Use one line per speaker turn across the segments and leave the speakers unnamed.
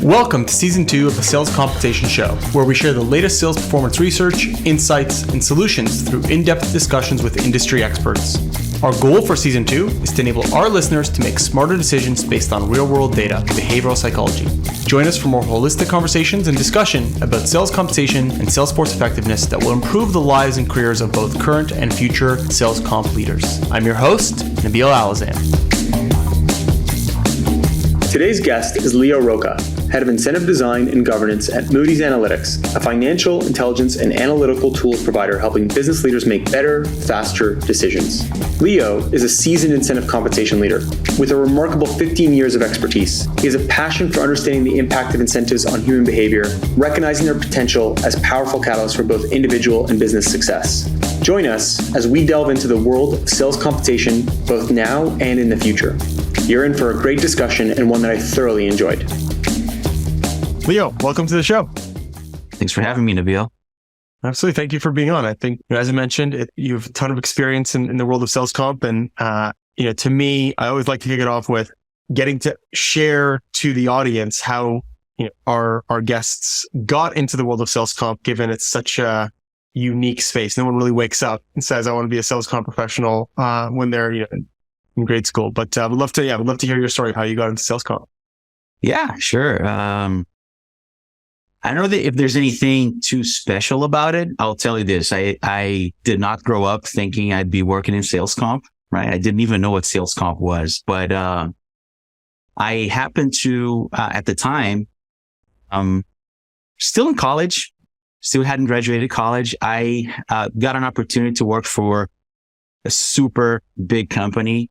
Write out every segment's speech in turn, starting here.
Welcome to Season 2 of the Sales Compensation Show, where we share the latest sales performance research, insights, and solutions through in-depth discussions with industry experts. Our goal for Season 2 is to enable our listeners to make smarter decisions based on real-world data, behavioral psychology. Join us for more holistic conversations and discussion about sales compensation and sales force effectiveness that will improve the lives and careers of both current and future sales comp leaders. I'm your host, Nabeil Alazzam. Today's guest is Rocha, Head of Incentive Design and Governance at Moody's Analytics, a financial intelligence and analytical tools provider helping business leaders make better, faster decisions. Leo is a seasoned incentive compensation leader with a remarkable 15 years of expertise. He has a passion for understanding the impact of incentives on human behavior, recognizing their potential as powerful catalysts for both individual and business success. Join us as we delve into the world of sales compensation, both now and in the future. You're in for a great discussion and one that I thoroughly enjoyed. Leo, welcome to the show.
Thanks for having me, Nabeil.
Absolutely. Thank you for being on. I think, as I mentioned, you have a ton of experience in the world of sales comp. And, to me, I always like to kick it off with getting to share to the audience how, our guests got into the world of sales comp, given it's such a unique space. No one really wakes up and says, I want to be a sales comp professional when they're, in grade school. But would love to hear your story of how you got into sales comp.
Yeah, sure. I don't know if there's anything too special about it. I'll tell you this. I did not grow up thinking I'd be working in sales comp, right? I didn't even know what sales comp was, but, I happened to, at the time, still in college, still hadn't graduated college. I, got an opportunity to work for a super big company,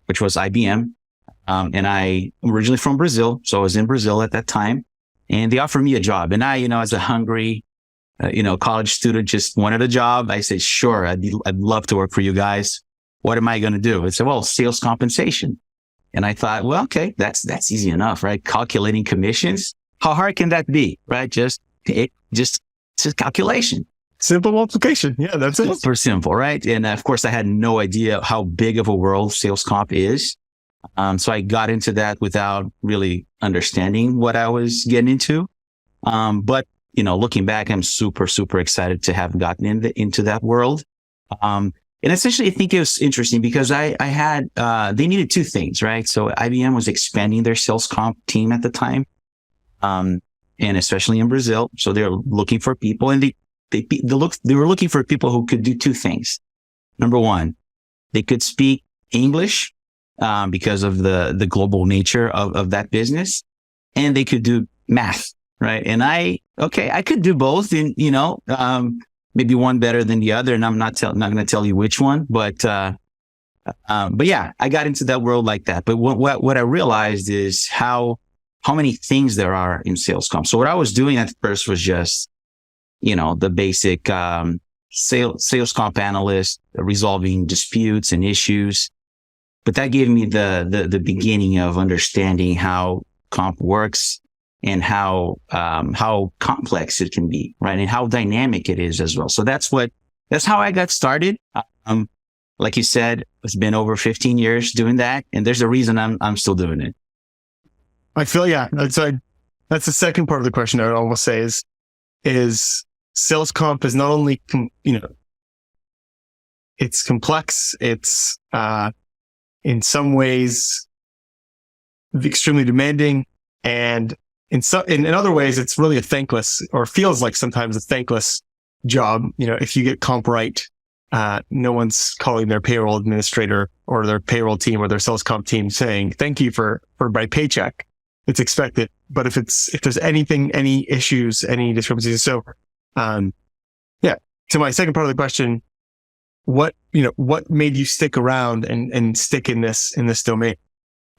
which was IBM. And I'm originally from Brazil. So I was in Brazil at that time. And they offered me a job. And I, as a hungry, college student, just wanted a job. I said, sure, I'd love to work for you guys. What am I going to do? I said, well, sales compensation. And I thought, well, okay, that's easy enough, right? Calculating commissions. How hard can that be, right? Just calculation.
Simple multiplication. Yeah, that's it.
Super simple, right? And of course, I had no idea how big of a world sales comp is. So I got into that without really understanding what I was getting into. But, looking back, I'm super, super excited to have gotten into that world. And essentially, I think it was interesting because I had, they needed two things, right? So IBM was expanding their sales comp team at the time. And especially in Brazil. So they're looking for people and they were looking for people who could do two things. Number one, they could speak English. Because of the global nature of that business, and they could do math, right? And I could do both, and maybe one better than the other. And I'm not going to tell you which one, but yeah, I got into that world like that. But what I realized is how many things there are in sales comp. So what I was doing at first was just, the basic sales comp analyst, resolving disputes and issues. But that gave me the beginning of understanding how comp works and how complex it can be, right? And how dynamic it is as well. So that's how I got started. Like you said, it's been over 15 years doing that. And there's a reason I'm still doing it.
I feel, yeah, that's the second part of the question I would almost say is sales comp is not only, it's complex. It's, in some ways, extremely demanding, and in other ways, it's really a thankless, or feels like sometimes a thankless job. If you get comp right, no one's calling their payroll administrator or their payroll team or their sales comp team saying thank you for my paycheck. It's expected, but if there's any issues, any discrepancies, so yeah. To my second part of the question. What made you stick around and stick in this domain?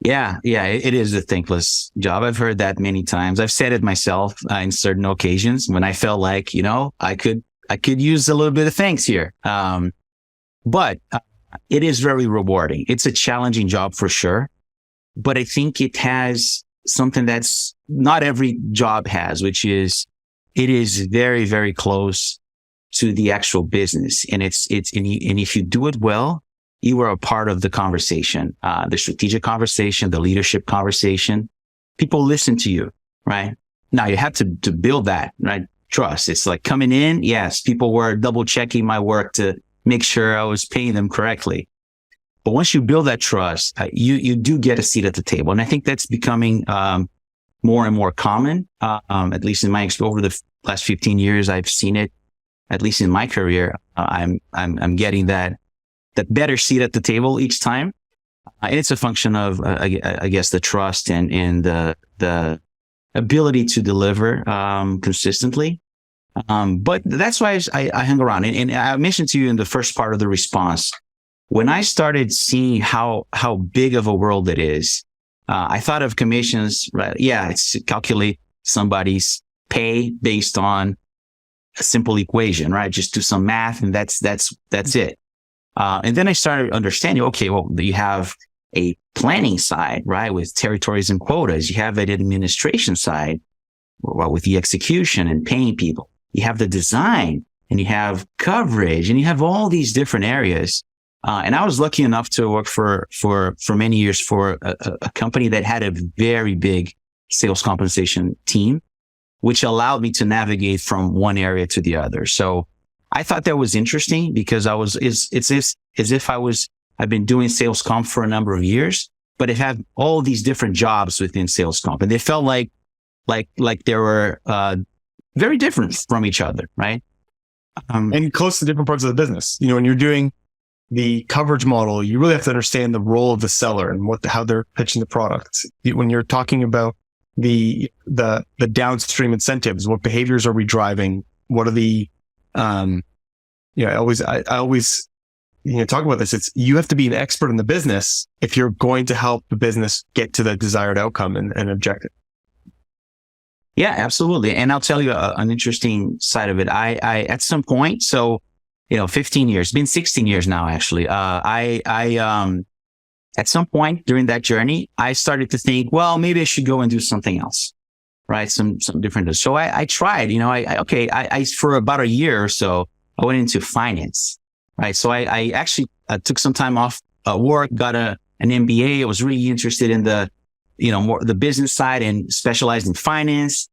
Yeah. It is a thankless job. I've heard that many times. I've said it myself in certain occasions when I felt like, I could use a little bit of thanks here. But it is very rewarding. It's a challenging job for sure, but I think it has something that's not every job has, which is it is very, very close to the actual business. And and if you do it well, you are a part of the conversation, the strategic conversation, the leadership conversation. People listen to you. right? Now you have to build that, right? Trust. It's like coming in. Yes, people were double checking my work to make sure I was paying them correctly. But once you build that trust, you do get a seat at the table. And I think that's becoming, more and more common. At least in my experience over the last 15 years, I've seen it, at least in my career. I'm getting that better seat at the table each time. And it's a function of, I guess, the trust and the ability to deliver, consistently. But that's why I hung around. And I mentioned to you in the first part of the response, when I started seeing how big of a world it is, I thought of commissions, right? Yeah, it's to calculate somebody's pay based on a simple equation, right? Just do some math and that's it. And then I started understanding, okay, well, you have a planning side, right? With territories and quotas. You have an administration side, well, with the execution and paying people. You have the design and you have coverage and you have all these different areas. And I was lucky enough to work for many years for a company that had a very big sales compensation team, which allowed me to navigate from one area to the other. So I thought that was interesting because I've been doing sales comp for a number of years, but it had all these different jobs within sales comp, and they felt like they were very different from each other, right?
And close to different parts of the business. When you're doing the coverage model, you really have to understand the role of the seller and how they're pitching the product. When you're talking about the downstream incentives, what behaviors are we driving? What are the I always talk about this. You have to be an expert in the business if you're going to help the business get to the desired outcome and objective.
Yeah, absolutely. And I'll tell you an interesting side of it. I at some point, so 15 years, been 16 years now, actually. At some point during that journey, I started to think, well, maybe I should go and do something else, right? Some different. So I tried, I for about a year or so, I went into finance, right? So I actually took some time off work, got an MBA. I was really interested in more the business side and specialized in finance.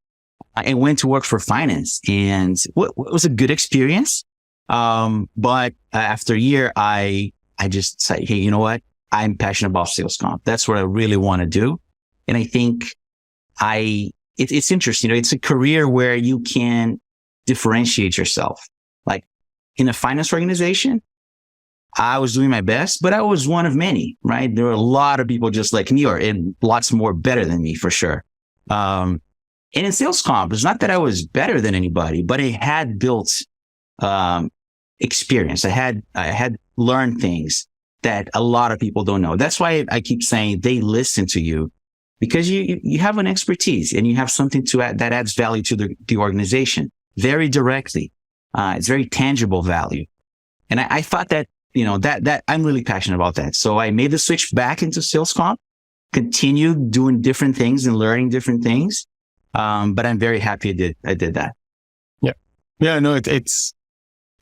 And went to work for finance, and it was a good experience. But after a year, I just said, hey, you know what? I'm passionate about sales comp. That's what I really want to do. And I think it's interesting. It's a career where you can differentiate yourself. Like in a finance organization, I was doing my best, but I was one of many, right? There were a lot of people just like me and lots more better than me for sure. And in sales comp, it's not that I was better than anybody, but I had built, experience. I had learned things that a lot of people don't know. That's why I keep saying they listen to you because you have an expertise and you have something to add that adds value to the organization very directly. It's very tangible value. And I thought that, that I'm really passionate about that. So I made the switch back into sales comp, continued doing different things and learning different things. But I'm very happy I did that.
Yeah. Yeah. No,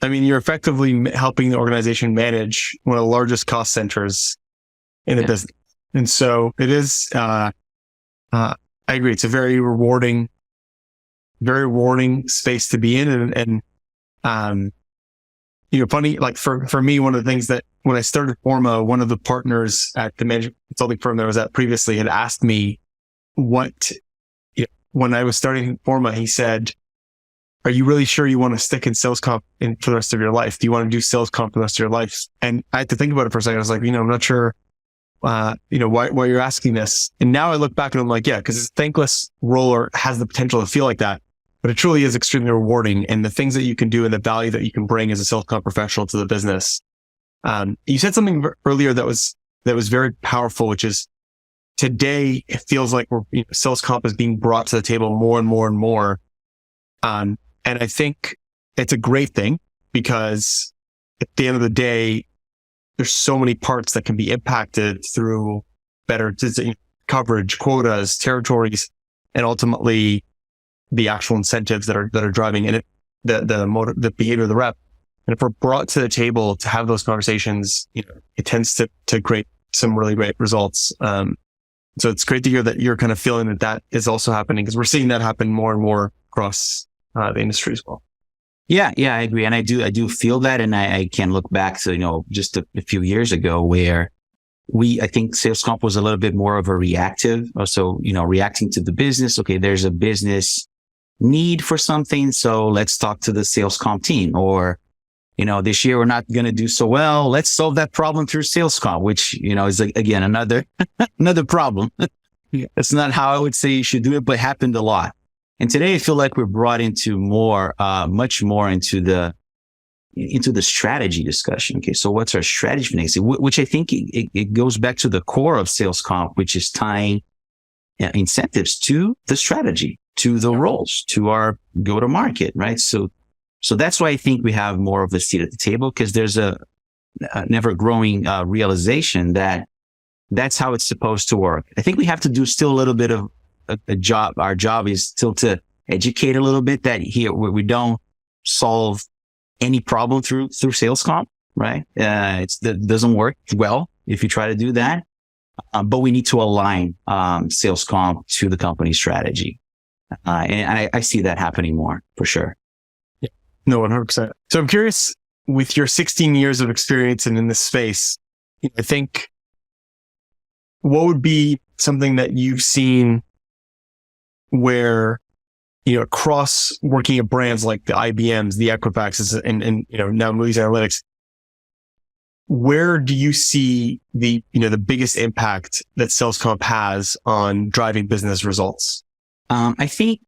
you're effectively helping the organization manage one of the largest cost centers in the business. And so it is, I agree. It's a very rewarding space to be in. And funny, like for me, one of the things that when I started Forma, one of the partners at the management consulting firm that I was at previously had asked me when I was starting Forma, he said, are you really sure you want to stick in sales comp for the rest of your life? Do you want to do sales comp for the rest of your life? And I had to think about it for a second. I was like, I'm not sure, why you're asking this. And now I look back and I'm like, yeah, because it's a thankless role or has the potential to feel like that, but it truly is extremely rewarding. And the things that you can do and the value that you can bring as a sales comp professional to the business. You said something earlier that was very powerful, which is today it feels like sales comp is being brought to the table more and more and more. And I think it's a great thing because at the end of the day, there's so many parts that can be impacted through better coverage, quotas, territories, and ultimately the actual incentives that are driving in it, the behavior of the rep. And if we're brought to the table to have those conversations, it tends to create some really great results. So it's great to hear that you're kind of feeling that is also happening, because we're seeing that happen more and more across the industry as well.
Yeah, I agree. And I do feel that. And I can look back to, just a few years ago where I think sales comp was a little bit more of a reactive. So, reacting to the business. Okay, there's a business need for something. So let's talk to the sales comp team. Or, this year we're not going to do so well. Let's solve that problem through sales comp, which, is again, another problem. That's not how I would say you should do it, but happened a lot. And today I feel like we're brought into much more into the strategy discussion. Okay. So what's our strategy for next year? Which I think it goes back to the core of sales comp, which is tying incentives to the strategy, to the roles, to our go to market, right? So that's why I think we have more of a seat at the table, because there's a never growing realization that that's how it's supposed to work. I think we have to do still a little bit of a job. Our job is still to educate a little bit that here we don't solve any problem through sales comp, right? That doesn't work well if you try to do that. But we need to align sales comp to the company strategy. And I see that happening more for sure.
No, 100%. So I'm curious, with your 16 years of experience and in this space, I think, what would be something that you've seen where, across working at brands like the IBMs, the Equifaxes, and now Moody's Analytics, where do you see the biggest impact that sales comp has on driving business results?
I think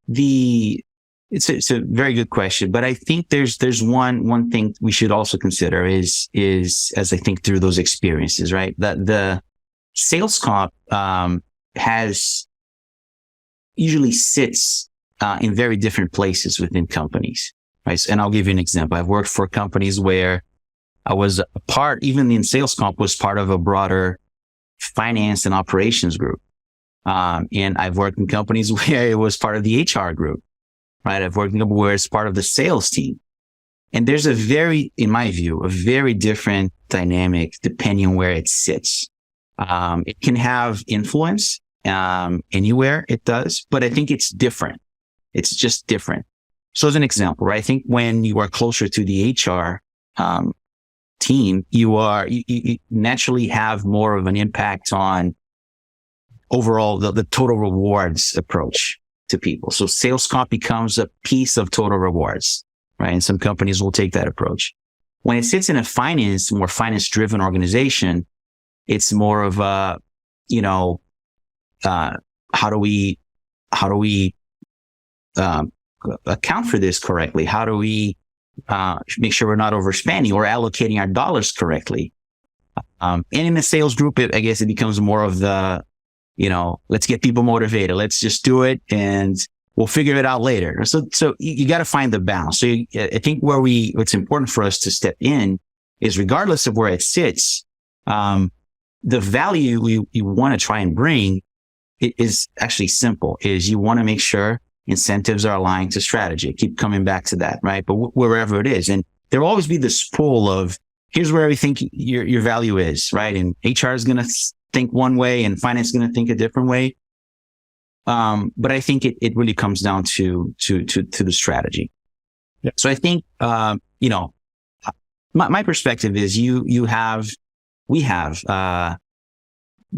it's a very good question, but I think there's one thing we should also consider is as I think through those experiences, right? That the sales comp usually sits in very different places within companies, right? And I'll give you an example. I've worked for companies where I was even in sales comp was part of a broader finance and operations group. And I've worked in companies where it was part of the HR group, right? I've worked in companies where it's part of the sales team. And there's in my view, a very different dynamic depending on where it sits. It can have influence, anywhere it does, but I think it's different. It's just different. So as an example, right? I think when you are closer to the HR, team, you naturally have more of an impact on overall the total rewards approach to people. So sales comp becomes a piece of total rewards, right? And some companies will take that approach. When it sits in a more finance driven organization, it's more of a, how do we account for this correctly? How do we make sure we're not overspending or allocating our dollars correctly? And in the sales group, I guess it becomes more of the, let's get people motivated. Let's just do it and we'll figure it out later. So you got to find the balance. So I think what's important for us to step in is, regardless of where it sits, the value you want to try and bring is actually simple, is you want to make sure incentives are aligned to strategy. I keep coming back to that, right? But wherever it is, and there will always be this pool of, here's where we think your value is, right? And HR is going to think one way and finance is going to think a different way. But I think it really comes down to the strategy.
Yeah.
So I think, my perspective is we have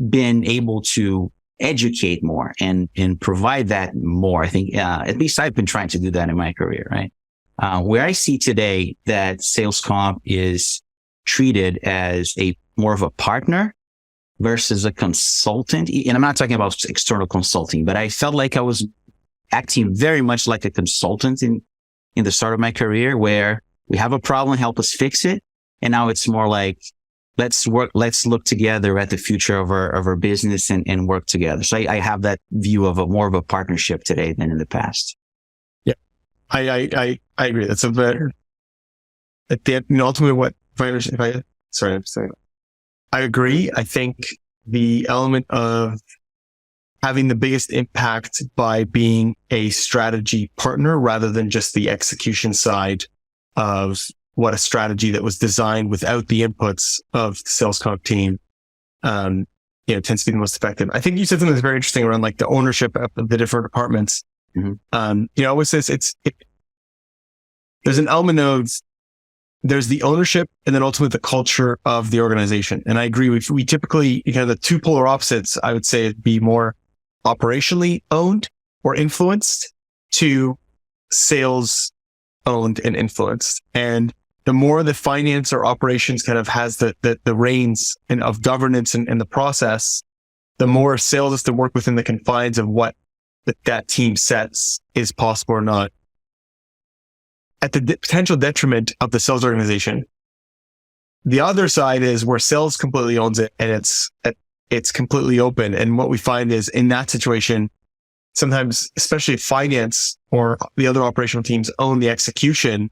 been able to educate more and provide that more. I think, at least I've been trying to do that in my career, right? Where I see today that sales comp is treated as more of a partner versus a consultant. And I'm not talking about external consulting, but I felt like I was acting very much like a consultant in the start of my career, where we have a problem, help us fix it. And now it's more like, let's look together at the future of our business and work together. So I have that view of more of a partnership today than in the past.
Yeah, I agree. That's a better, at the end, ultimately what, I agree. I think the element of having the biggest impact by being a strategy partner rather than just the execution side of what a strategy that was designed without the inputs of the sales comp team, tends to be the most effective. I think you said something that's very interesting around like the ownership of the different departments. I always say there's an element of, there's the ownership and then ultimately the culture of the organization. And I agree with, we typically, the two polar opposites, I would say, it'd be more operationally owned or influenced to sales owned and influenced. And the more the finance or operations kind of has the reins and of governance and the process, the more sales has to work within the confines of what that team sets is possible or not, at the potential detriment of the sales organization. The other side is where sales completely owns it and it's completely open. And what we find is in that situation, sometimes, especially finance or the other operational teams own the execution,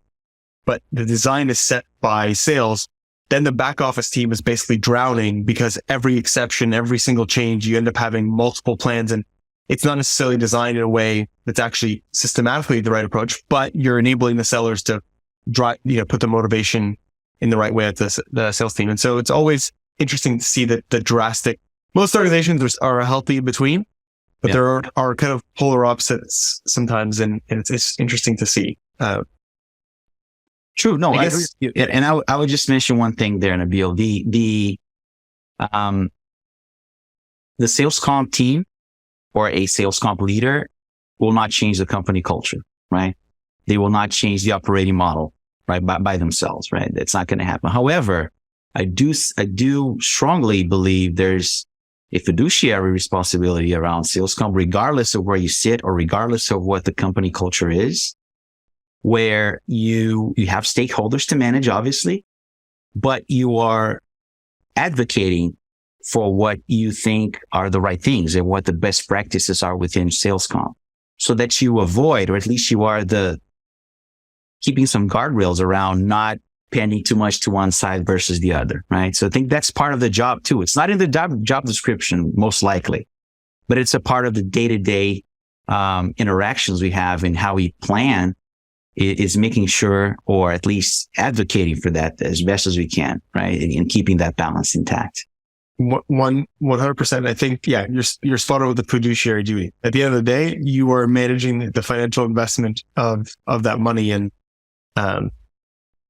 but the design is set by sales, then the back office team is basically drowning because every exception, every single change, you end up having multiple plans, and it's not necessarily designed in a way that's actually systematically the right approach, but you're enabling the sellers to drive, put the motivation in the right way at the sales team. And so it's always interesting to see that the drastic, most organizations are healthy in between, but there are kind of polar opposites sometimes. And it's interesting to see.
True. No, I agree with you. And I would just mention one thing there, Nabeil. The sales comp team or a sales comp leader will not change the company culture, right? They will not change the operating model, right? By themselves, right? It's not going to happen. However, I do strongly believe there's a fiduciary responsibility around sales comp, regardless of where you sit or regardless of what the company culture is, where you have stakeholders to manage, obviously, but you are advocating for what you think are the right things and what the best practices are within sales comp, so that you avoid, or at least you are keeping some guardrails around not pending too much to one side versus the other, right? So I think that's part of the job too. It's not in the job description, most likely, but it's a part of the day-to-day interactions we have and how we plan is making sure, or at least advocating for that as best as we can, right? And keeping that balance intact.
100%. I think, you're spot on with the fiduciary duty. At the end of the day, you are managing the financial investment of that money. And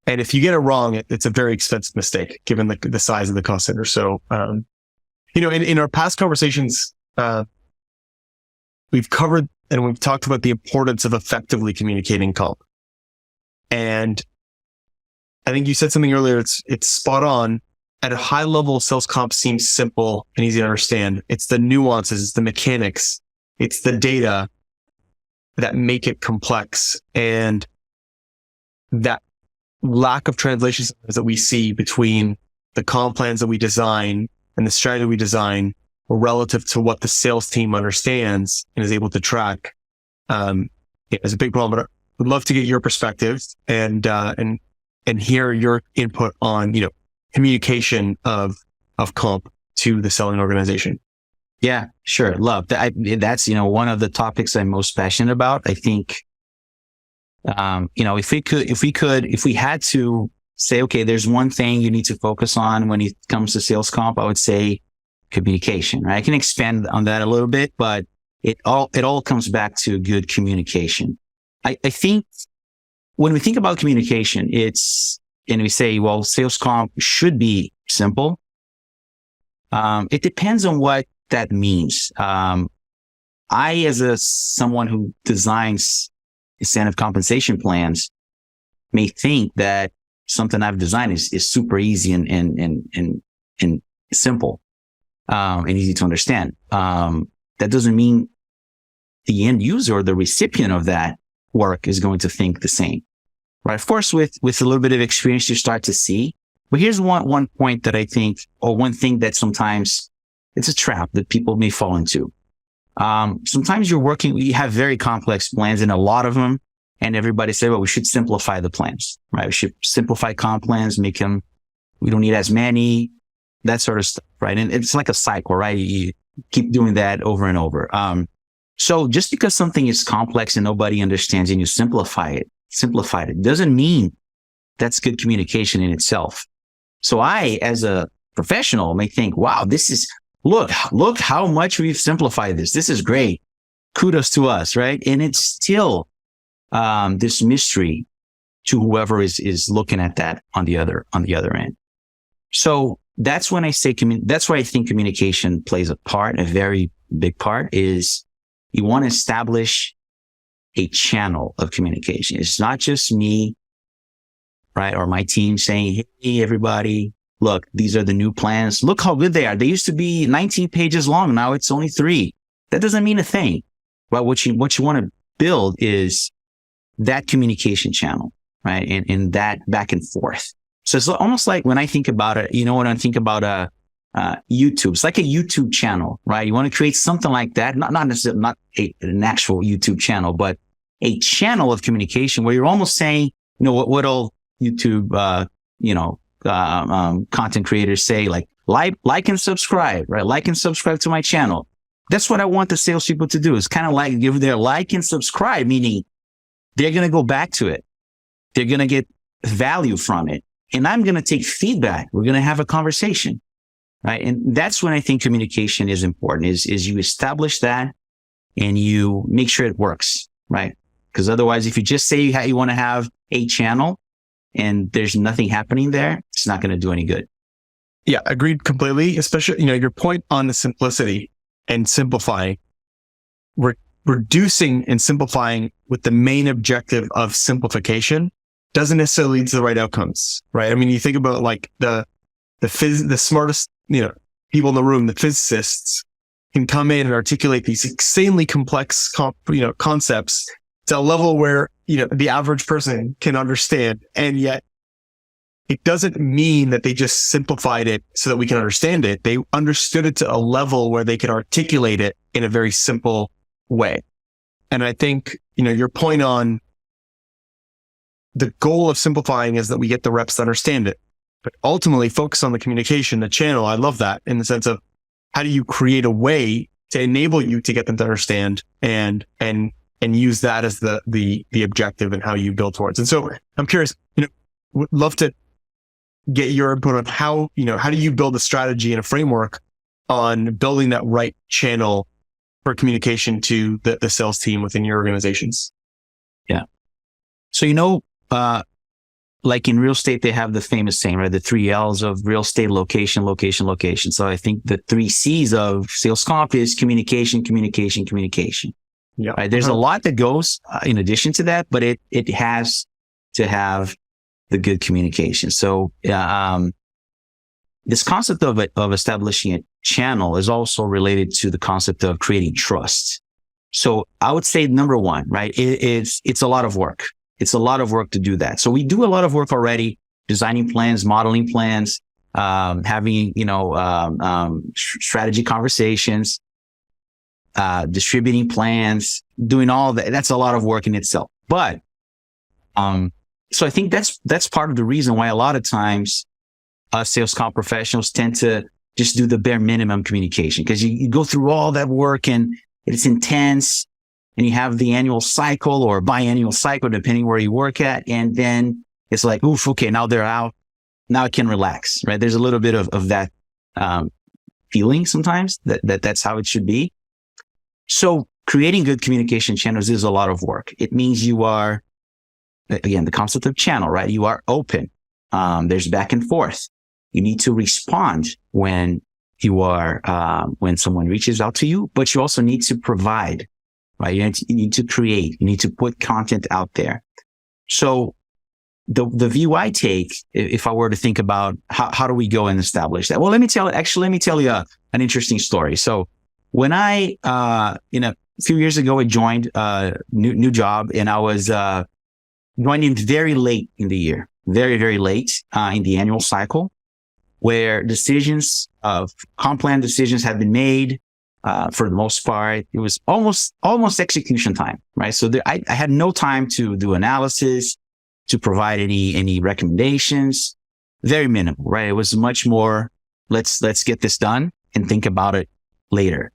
if you get it wrong, it's a very expensive mistake given the size of the cost center. So, in our past conversations, we've covered and we've talked about the importance of effectively communicating comp. And I think you said something earlier. It's spot on. At a high level, sales comp seems simple and easy to understand. It's the nuances, it's the mechanics, it's the data that make it complex. And that lack of translation that we see between the comp plans that we design and the strategy we design relative to what the sales team understands and is able to track is a big problem. But I would love to get your perspective and hear your input on, communication of comp to the selling organization.
Yeah, sure. Love that. That's, one of the topics I'm most passionate about. I think, if we had to say, okay, there's one thing you need to focus on when it comes to sales comp, I would say communication, right? I can expand on that a little bit, but it all comes back to good communication. I think when we think about communication, and we say, well, sales comp should be simple. It depends on what that means. I, as someone who designs incentive compensation plans, may think that something I've designed is super easy and simple, and easy to understand. That doesn't mean the end user or the recipient of that work is going to think the same. Right. Of course, with a little bit of experience, you start to see. But here's one point that I think, or one thing that sometimes it's a trap that people may fall into. Sometimes you have very complex plans and a lot of them, and everybody say, well, we should simplify the plans, right? We should simplify comp plans, we don't need as many, that sort of stuff, right? And it's like a cycle, right? You keep doing that over and over. So just because something is complex and nobody understands and you simplified it doesn't mean that's good communication in itself. So I, as a professional, may think, wow, this is look how much we've simplified this. This is great. Kudos to us, right? And it's still this mystery to whoever is looking at that on the other end. So that's when I say that's why I think communication plays a part, a very big part. Is you want to establish a channel of communication. It's not just me, right, or my team saying, "Hey, everybody, look, these are the new plans. Look how good they are. They used to be 19 pages long. Now it's only 3." That doesn't mean a thing. But what you want to build is that communication channel, right? And that back and forth. So it's almost like when I think about it, when I think about YouTube, it's like a YouTube channel, right? You want to create something like that, not necessarily an actual YouTube channel, but a channel of communication where you're almost saying, what all YouTube, content creators say, like and subscribe, right? Like and subscribe to my channel. That's what I want the salespeople to do. It's kind of like give their like and subscribe, meaning they're going to go back to it. They're going to get value from it. And I'm going to take feedback. We're going to have a conversation, right? And that's when I think communication is important, is you establish that and you make sure it works, right? Because otherwise, if you just say you want to have a channel and there's nothing happening there, it's not going to do any good.
Yeah, agreed completely. Especially, your point on the simplicity and simplifying, reducing and simplifying with the main objective of simplification doesn't necessarily lead to the right outcomes, right? I mean, you think about like the smartest, people in the room, the physicists can come in and articulate these insanely complex, concepts to a level where, the average person can understand. And yet it doesn't mean that they just simplified it so that we can understand it. They understood it to a level where they could articulate it in a very simple way. And I think, your point on the goal of simplifying is that we get the reps to understand it, but ultimately focus on the communication, the channel. I love that in the sense of how do you create a way to enable you to get them to understand and use that as the objective and how you build towards. And so I'm curious, would love to get your input on how do you build a strategy and a framework on building that right channel for communication to the sales team within your organizations?
Yeah. So, like in real estate, they have the famous saying, right? The 3 L's of real estate: location, location, location. So I think the 3 C's of sales comp is communication, communication, communication.
Yeah.
Right? There's a lot that goes in addition to that, but it has to have the good communication. So, this concept of establishing a channel is also related to the concept of creating trust. So I would say number one, right? It's a lot of work. It's a lot of work to do that. So we do a lot of work already, designing plans, modeling plans, having, strategy conversations, distributing plans, doing all that. That's a lot of work in itself. But, so I think that's part of the reason why a lot of times us sales comp professionals tend to just do the bare minimum communication, because you go through all that work and it's intense. And you have the annual cycle or biannual cycle, depending where you work at. And then it's like, oof, okay, now they're out. Now I can relax, right? There's a little bit of that, feeling sometimes that's how it should be. So creating good communication channels is a lot of work. It means you are, again, the concept of channel, right? You are open. There's back and forth. You need to respond when when someone reaches out to you, but you also need to provide. Right? You need to create, you need to put content out there. So the view I take, if I were to think about how do we go and establish that? Well, let me tell you an interesting story. So when I, a few years ago, I joined a new job, and I was, joining very late in the year, very, very late, in the annual cycle, where decisions of comp plan decisions had been made. For the most part, it was almost execution time, right? So I had no time to do analysis, to provide any recommendations. Very minimal, right? It was much more, let's get this done and think about it later.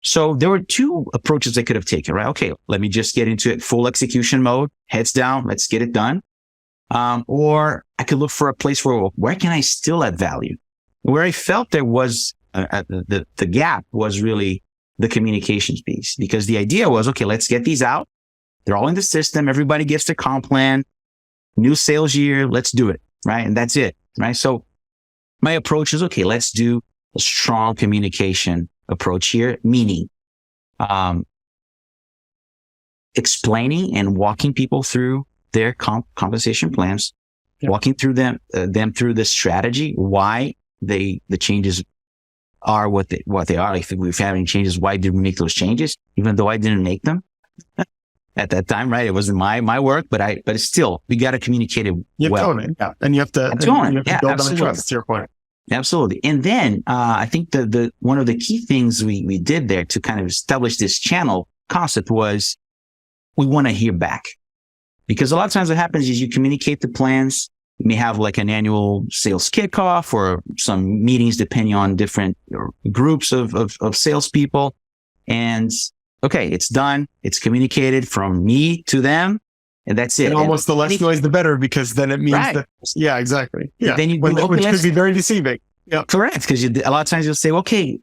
So there were 2 approaches I could have taken, right? Okay, let me just get into it, full execution mode, heads down, let's get it done. Or I could look for a place where can I still add value? Where I felt there was the gap was really the communications piece, because the idea was, okay, let's get these out. They're all in the system. Everybody gets their comp plan, new sales year. Let's do it. Right. And that's it. Right. So my approach is, okay, let's do a strong communication approach here, meaning, explaining and walking people through their compensation plans, walking through them through the strategy, why the changes are what they are. Like, if we're having changes, why did we make those changes? Even though I didn't make them at that time, right? It wasn't my work, but it's still, we got to communicate it
you have
well.
to own it, yeah. And you have to build on the trust, to your point.
Absolutely. And then, I think the one of the key things we did there to kind of establish this channel concept was, we want to hear back. Because a lot of times what happens is you communicate the plans. You may have like an annual sales kickoff or some meetings depending on different groups of salespeople. And okay, it's done. It's communicated from me to them, and that's it.
And almost the less noise, the better, because then it means that, yeah, exactly. Yeah.
Then
which could be very deceiving. Yeah.
Correct. Because a lot of times you'll say, okay,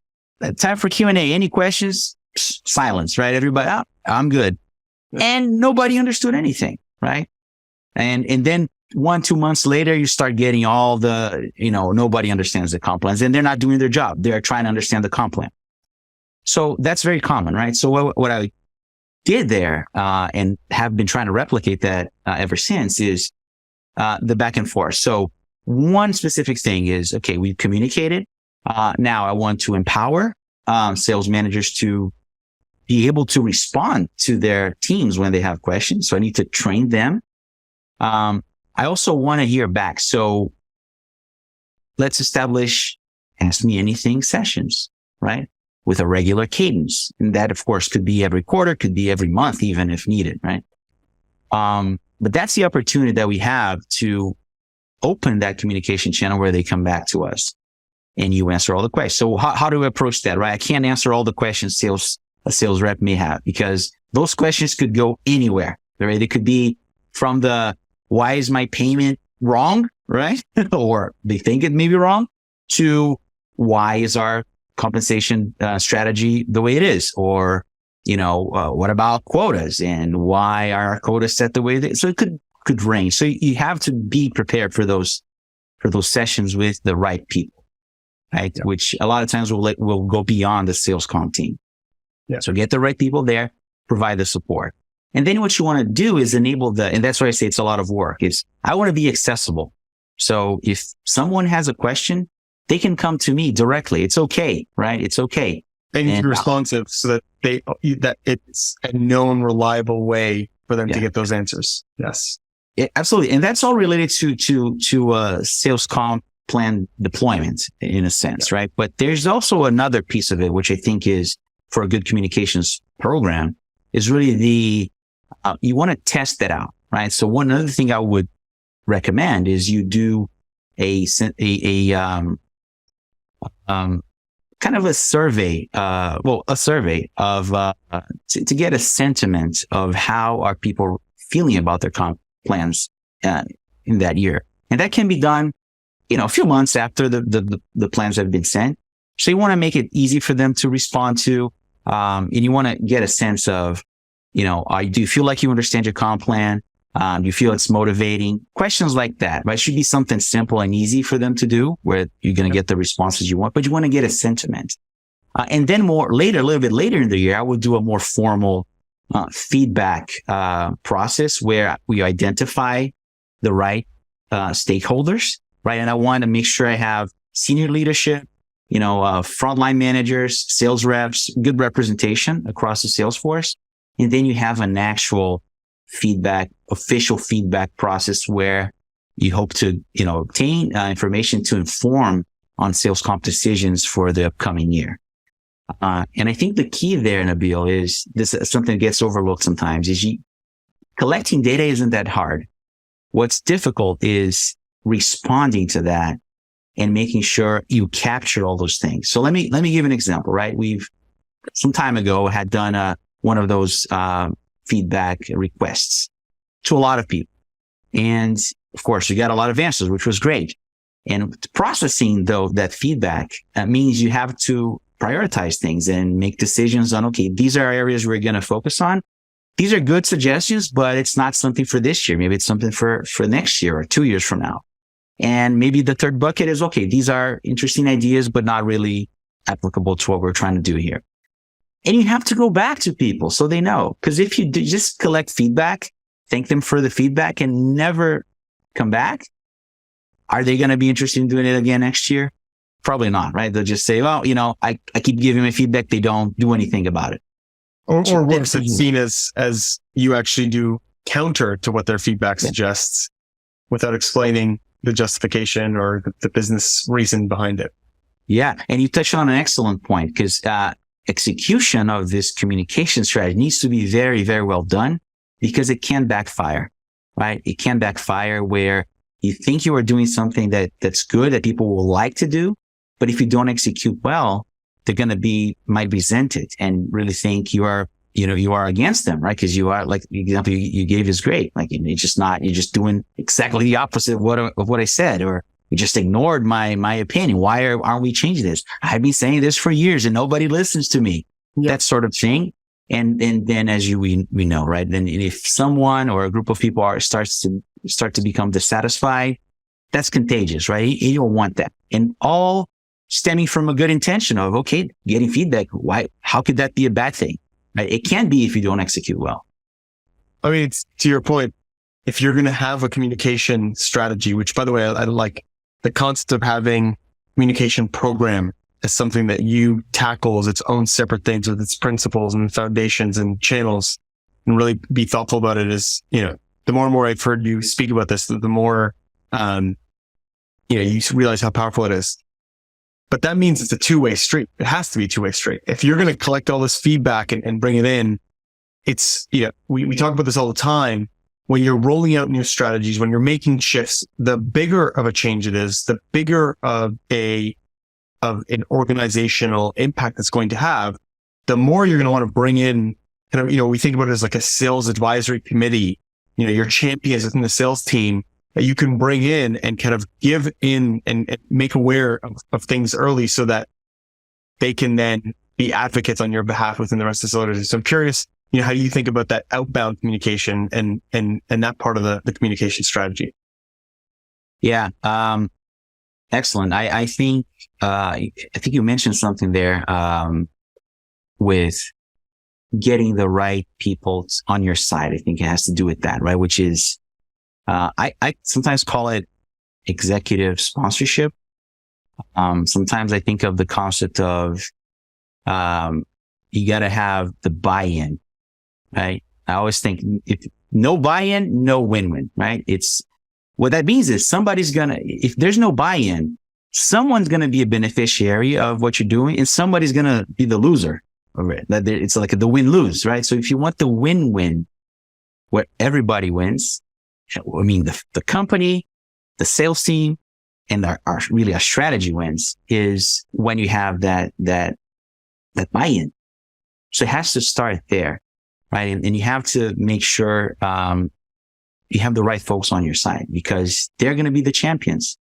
time for Q&A. Any questions? Silence, right? Everybody, I'm good. And nobody understood anything, right? And then 1-2 months later, you start getting all the, nobody understands the comp plans, and they're not doing their job. They're trying to understand the comp plan. So that's very common, right? So what I did there, and have been trying to replicate that ever since, is the back and forth. So one specific thing is, okay, we've communicated. Now I want to empower sales managers to be able to respond to their teams when they have questions. So I need to train them. I also want to hear back. So let's establish Ask Me Anything sessions, right? With a regular cadence. And that, of course, could be every quarter, could be every month, even if needed, right? But that's the opportunity that we have to open that communication channel where they come back to us and you answer all the questions. So how do we approach that, right? I can't answer all the questions a sales rep may have, because those questions could go anywhere, right? It could be from why is my payment wrong, right? Or they think it may be wrong, to why is our compensation strategy the way it is? Or, what about quotas, and why are our quotas set the way they, so it could range. So you have to be prepared for those sessions with the right people, right? Yeah. Which a lot of times will go beyond the sales comp team. Yeah. So get the right people there, provide the support. And then what you want to do is enable and that's why I say it's a lot of work, is I want to be accessible. So if someone has a question, they can come to me directly. It's okay, right? It's okay.
They need to be responsive so that that it's a known, reliable way for them to get those answers. Yes.
Absolutely. And that's all related to sales comp plan deployment in a sense, right? But there's also another piece of it, which I think is, for a good communications program, is really you want to test that out, right? So one other thing I would recommend is you do a kind of a survey, a survey of, to get a sentiment of how are people feeling about their comp plans, in that year. And that can be done, a few months after the plans have been sent. So you want to make it easy for them to respond to. And you want to get a sense of, do you feel like you understand your comp plan? Do you feel it's motivating? Questions like that, right? It should be something simple and easy for them to do, where you're going to get the responses you want, but you want to get a sentiment. And then a little bit later in the year, I would do a more formal feedback process where we identify the right stakeholders, right? And I want to make sure I have senior leadership, frontline managers, sales reps, good representation across the sales force. And then you have an actual official feedback process where you hope to, obtain information to inform on sales comp decisions for the upcoming year. And I think the key there, Nabeil, is this is something that gets overlooked sometimes, is collecting data isn't that hard. What's difficult is responding to that and making sure you capture all those things. So let me give an example, right? We've some time ago had done one of those feedback requests to a lot of people. And of course, we got a lot of answers, which was great. And processing though that feedback means you have to prioritize things and make decisions on, okay, these are areas we're going to focus on. These are good suggestions, but it's not something for this year. Maybe it's something for next year or 2 years from now. And maybe the third bucket is, okay, these are interesting ideas, but not really applicable to what we're trying to do here. And you have to go back to people so they know. Because if you just collect feedback, thank them for the feedback and never come back, are they going to be interested in doing it again next year? Probably not, right? They'll just say, well, I keep giving them feedback. They don't do anything about it.
Or worse, it's seen as you actually do counter to what their feedback suggests without explaining the justification or the business reason behind it.
Yeah. And you touched on an excellent point, because execution of this communication strategy needs to be very, very well done, because it can backfire, right? It can backfire where you think you are doing something that's good, that people will like to do. But if you don't execute well, they're might resent it and really think you are against them, right? Because you are, like the example you gave is great. Like, you're just doing exactly the opposite of what I said, or you just ignored my opinion. Why aren't we changing this? I've been saying this for years and nobody listens to me. Yeah. That sort of thing. And then as we know, right? Then if someone or a group of people start to become dissatisfied, that's contagious, right? You don't want that. And all stemming from a good intention of, okay, getting feedback. How could that be a bad thing? Right? It can be if you don't execute well.
I mean, it's, to your point, if you're going to have a communication strategy, which, by the way, I like the concept of having communication program as something that you tackle as its own separate things with its principles and foundations and channels, and really be thoughtful about it. Is, the more and more I've heard you speak about this, the more, you realize how powerful it is. But that means it's a two-way street. It has to be a two-way street. If you're going to collect all this feedback and bring it in, it's, we talk about this all the time. When you're rolling out new strategies, when you're making shifts, the bigger of a change it is, the bigger of an organizational impact it's going to have, the more you're going to want to bring in, we think about it as like a sales advisory committee, your champions within the sales team that you can bring in and kind of give in and make aware of things early so that they can then be advocates on your behalf within the rest of the organization. So I'm curious, how do you think about that outbound communication and that part of the communication strategy?
Yeah. Excellent. I think you mentioned something there, with getting the right people on your side. I think it has to do with that, right? Which is, I sometimes call it executive sponsorship. Sometimes I think of the concept of, you got to have the buy-in, right? I always think if no buy-in, no win-win, right? What that means is if there's no buy-in, someone's going to be a beneficiary of what you're doing and somebody's going to be the loser of it. It's like the win-lose, right? So if you want the win-win, where everybody wins, I mean, the company, the sales team, and our strategy wins, is when you have that buy-in. So it has to start there, right? And you have to make sure, you have the right folks on your side, because they're going to be the champions.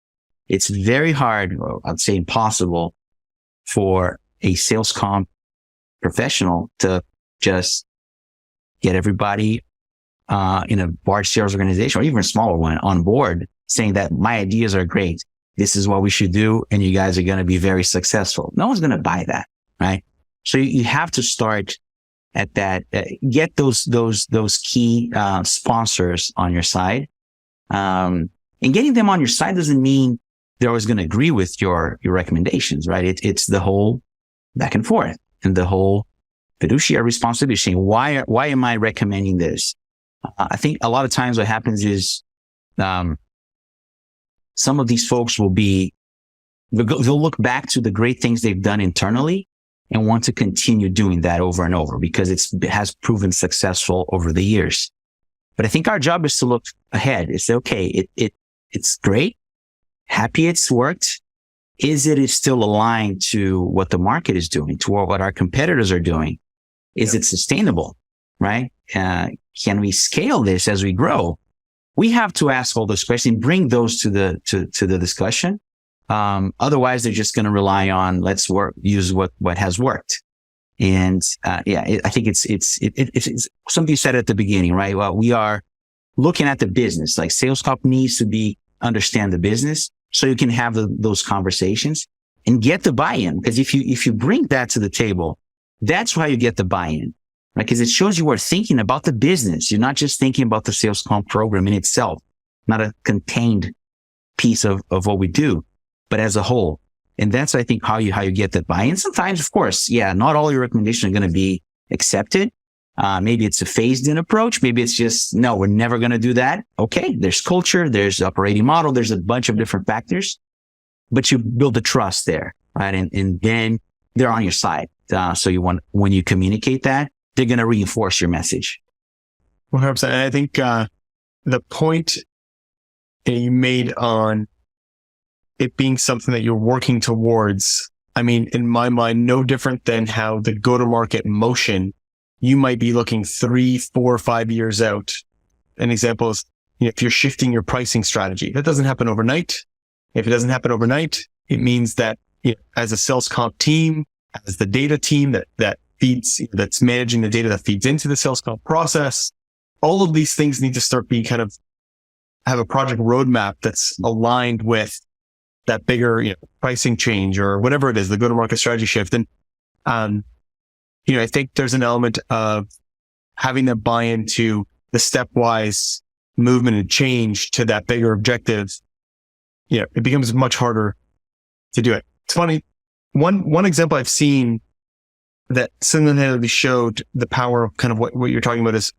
It's very hard, or I'd say impossible, for a sales comp professional to just get everybody in a large sales organization or even a smaller one on board, saying that my ideas are great. This is what we should do. And you guys are going to be very successful. No one's going to buy that, right? So you have to start at that, get those key, sponsors on your side. And getting them on your side doesn't mean they're always going to agree with your recommendations, right? It's the whole back and forth and the whole fiduciary responsibility, saying, why am I recommending this? I think a lot of times what happens is, some of these folks they'll look back to the great things they've done internally and want to continue doing that over and over because it has proven successful over the years. But I think our job is to look ahead. It's okay. It's great. Happy it's worked. Is it still aligned to what the market is doing, to what our competitors are doing? Is it sustainable? Right? Can we scale this as we grow? We have to ask all those questions, bring those to the discussion. Otherwise, they're just going to rely on use what has worked. And I think it's something you said at the beginning, right? Well, we are looking at the business. Like sales comp needs to understand the business, so you can have those conversations and get the buy-in. Because if you bring that to the table, that's why you get the buy-in, right? Because it shows you are thinking about the business. You're not just thinking about the sales comp program in itself, not a contained piece of what we do, but as a whole. And that's, I think, how you get that buy-in. Sometimes, of course, not all your recommendations are going to be accepted. Maybe it's a phased-in approach. Maybe it's just, no, we're never going to do that. Okay, there's culture, there's operating model, there's a bunch of different factors, but you build the trust there, right? And then they're on your side. So when you communicate that, they're going to reinforce your message.
100%. And I think the point you made on it being something that you're working towards, I mean, in my mind, no different than how the go-to-market motion, you might be looking 3, 4, 5 years out. An example is, if you're shifting your pricing strategy, that doesn't happen overnight. If it doesn't happen overnight, it means that as a sales comp team, as the data team that's managing the data that feeds into the sales comp process, all of these things need to start being have a project roadmap that's aligned with that bigger, pricing change or whatever it is, the go-to-market strategy shift. And, I think there's an element of having that buy-in to the stepwise movement and change to that bigger objective. It becomes much harder to do it. It's funny. One example I've seen that single-handedly showed the power of kind of what you're talking about is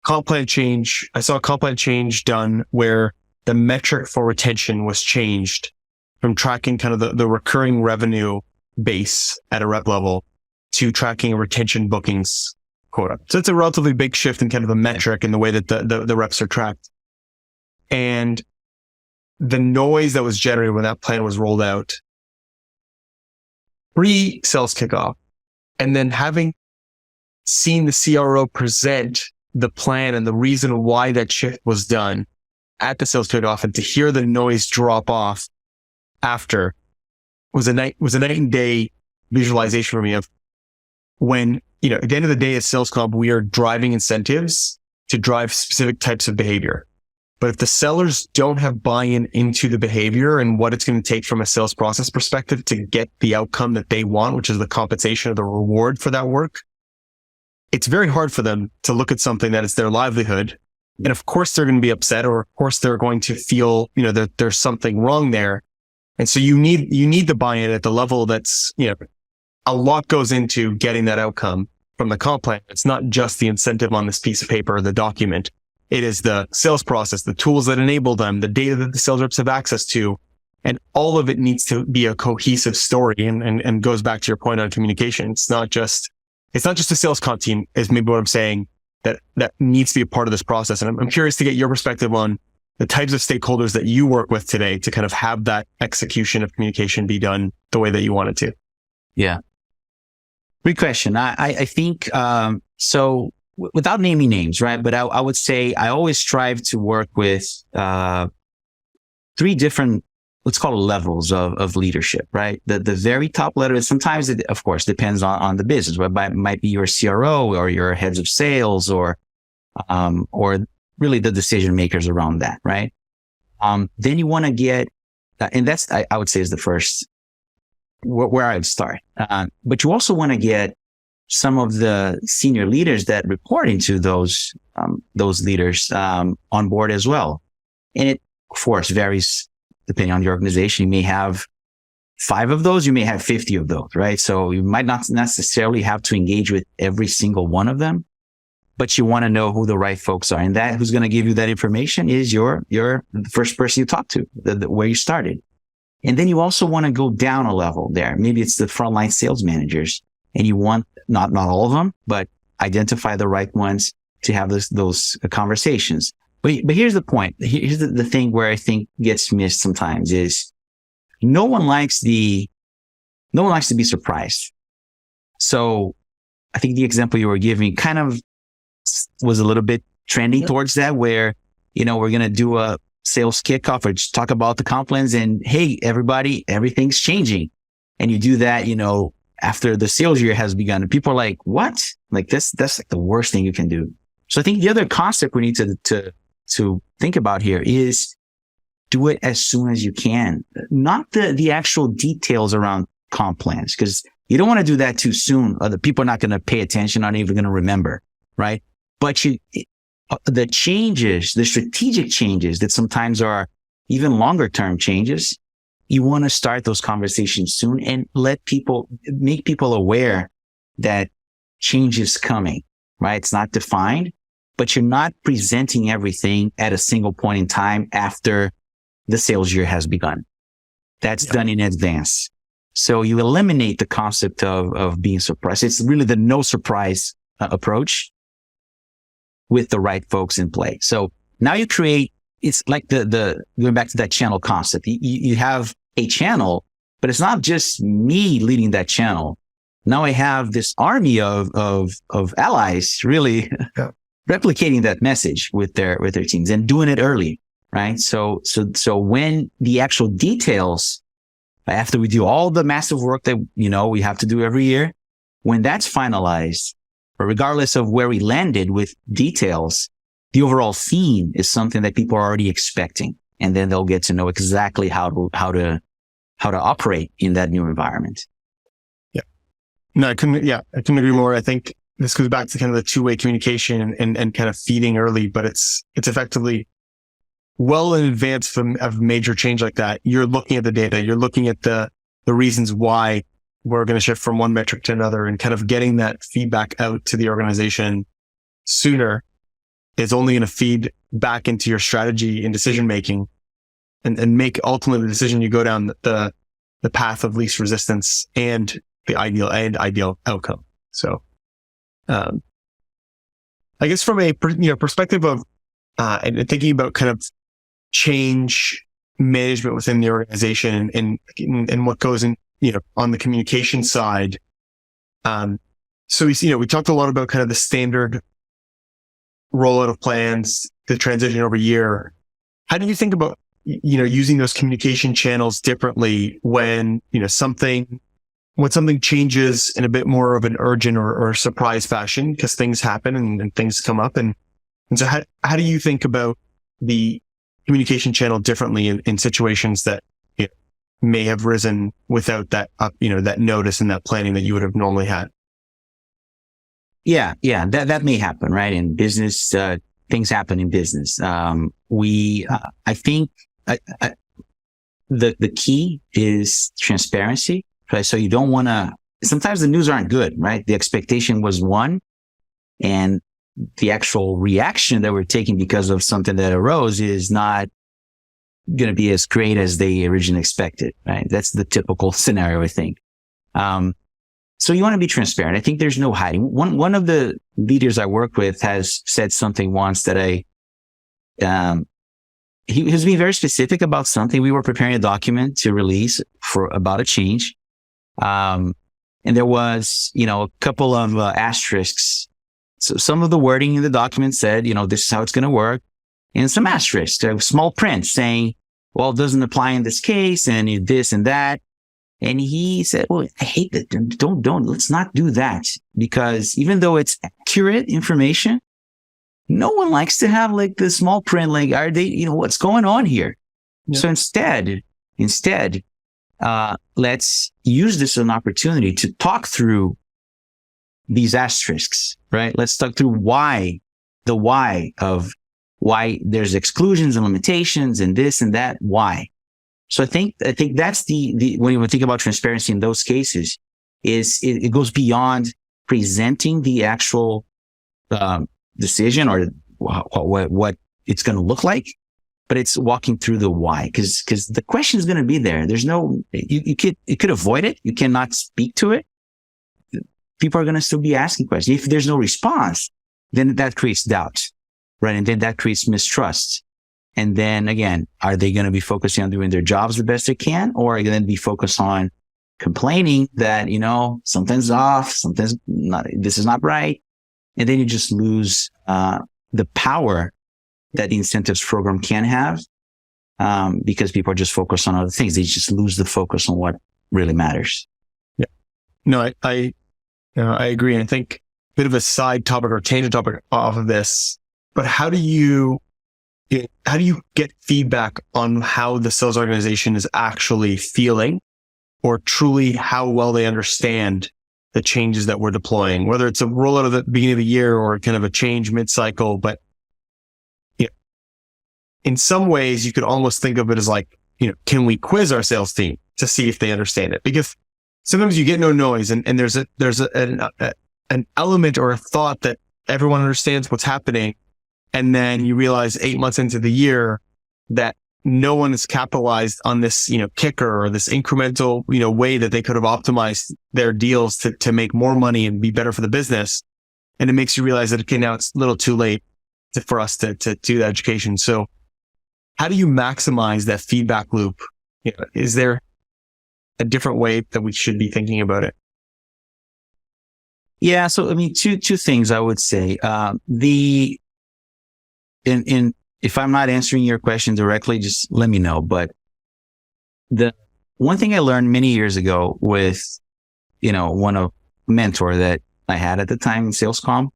comp plan change. I saw a comp plan change done where the metric for retention was changed from tracking kind of the recurring revenue base at a rep level to tracking a retention bookings quota. So it's a relatively big shift in kind of the metric and the way that the reps are tracked. And the noise that was generated when that plan was rolled out pre-sales kickoff, and then having seen the CRO present the plan and the reason why that shift was done at the sales kickoff, and to hear the noise drop off after was a night and day visualization for me of when, at the end of the day as sales comp, we are driving incentives to drive specific types of behavior. But if the sellers don't have buy-in into the behavior and what it's going to take from a sales process perspective to get the outcome that they want, which is the compensation or the reward for that work, it's very hard for them to look at something that is their livelihood. And of course they're going to be upset, or of course they're going to feel, that there's something wrong there. And so you need the buy-in at the level that's, a lot goes into getting that outcome from the comp plan. It's not just the incentive on this piece of paper or the document. It is the sales process, the tools that enable them, the data that the sales reps have access to, and all of it needs to be a cohesive story and goes back to your point on communication. It's not just a sales comp team is maybe what I'm saying that needs to be a part of this process. And I'm curious to get your perspective on the types of stakeholders that you work with today to kind of have that execution of communication be done the way that you want it to.
Yeah. Great question. I think, so without naming names, right? But I would say I always strive to work with, 3 different, let's call it levels of leadership, right? The very top level, sometimes it, of course, depends on the business, but it might be your CRO or your heads of sales or really the decision makers around that, right? Then you want to get, and that's, I would say is the first, where I would start. But you also want to get some of the senior leaders that report into those leaders, on board as well. And it, of course, varies depending on the organization. You may have 5 of those, you may have 50 of those, right? So you might not necessarily have to engage with every single one of them, but you want to know who the right folks are. And that who's going to give you that information is your the first person you talk to, where you started. And then you also want to go down a level there. Maybe it's the frontline sales managers, and you want not all of them, but identify the right ones to have those conversations. But here's the point. Here's the thing where I think gets missed sometimes is no one likes to be surprised. So I think the example you were giving kind of was a little bit trending towards that, where, we're going to do sales kickoff or just talk about the comp plans and, hey, everybody, everything's changing. And you do that, after the sales year has begun, and people are like, what? Like that's like the worst thing you can do. So I think the other concept we need to think about here is do it as soon as you can, not the actual details around comp plans, because you don't want to do that too soon. Other people are not going to pay attention, not even going to remember, right? But the changes, the strategic changes that sometimes are even longer term changes, you want to start those conversations soon and make people aware that change is coming, right? It's not defined, but you're not presenting everything at a single point in time after the sales year has begun. That's done in advance. So you eliminate the concept of being surprised. It's really the no surprise approach with the right folks in play. So now you create, it's like the going back to that channel concept. You have a channel, but it's not just me leading that channel. Now I have this army of allies really replicating that message with their teams and doing it early, right? So when the actual details, after we do all the massive work that, we have to do every year, when that's finalized, or regardless of where we landed with details, the overall theme is something that people are already expecting. And then they'll get to know exactly how to operate in that new environment.
Yeah. No, I couldn't agree more. I think this goes back to kind of the two-way communication and kind of feeding early, but it's effectively well in advance of major change like that. You're looking at the data, you're looking at the reasons why we're going to shift from one metric to another, and kind of getting that feedback out to the organization sooner is only going to feed back into your strategy and decision making and make ultimately the decision you go down the path of least resistance and the ideal outcome. So, I guess from a perspective of and thinking about kind of change management within the organization and what goes in, on the communication side. So we talked a lot about kind of the standard rollout of plans, the transition over year. How do you think about, using those communication channels differently when something changes in a bit more of an urgent or surprise fashion, because things happen and things come up. And so how do you think about the communication channel differently in situations that may have risen without that, that notice and that planning that you would have normally had?
Yeah. That may happen, right? In business, things happen in business. I think the key is transparency, right? So you don't want to, sometimes the news aren't good, right? The expectation was one, and the actual reaction that we're taking because of something that arose is not going to be as great as they originally expected, right? That's the typical scenario, I think. So you want to be transparent. I think there's no hiding. One of the leaders I work with has said something once that he was being very specific about something. We were preparing a document to release about a change. And there was, a couple of asterisks. So some of the wording in the document said, this is how it's going to work. And some asterisks, a small print saying, well, it doesn't apply in this case and this and that. And he said, well, I hate that. Let's not do that, because even though it's accurate information, no one likes to have like the small print, like, are they, what's going on here? Yeah. So instead, let's use this as an opportunity to talk through these asterisks, right? Let's talk through why there's exclusions and limitations and this and that, why. So I think that's when you think about transparency in those cases, is it goes beyond presenting the actual decision or what it's going to look like, but it's walking through the why, because the question is going to be there. There's no, you could avoid it. You cannot speak to it. People are going to still be asking questions. If there's no response, then that creates doubt, right? And then that creates mistrust. And then again, are they going to be focusing on doing their jobs the best they can, or are they going to be focused on complaining that, something's off, something's not, this is not right. And then you just lose the power that the incentives program can have because people are just focused on other things. They just lose the focus on what really matters.
Yeah. No, I agree. And I think a bit of a side topic or tangent topic off of this, but how do you get feedback on how the sales organization is actually feeling, or truly how well they understand the changes that we're deploying, whether it's a rollout at the beginning of the year or kind of a change mid-cycle? But in some ways, you could almost think of it as like, can we quiz our sales team to see if they understand it? Because sometimes you get no noise, and there's an element or a thought that everyone understands what's happening, and then you realize 8 months into the year that no one has capitalized on this, kicker or this incremental, way that they could have optimized their deals to make more money and be better for the business. And it makes you realize that, okay, now it's a little too late for us to do that education. So how do you maximize that feedback loop? Is there a different way that we should be thinking about it?
Yeah. So, two things I would say. If I'm not answering your question directly, just let me know. But the one thing I learned many years ago with, one mentor that I had at the time in sales comm,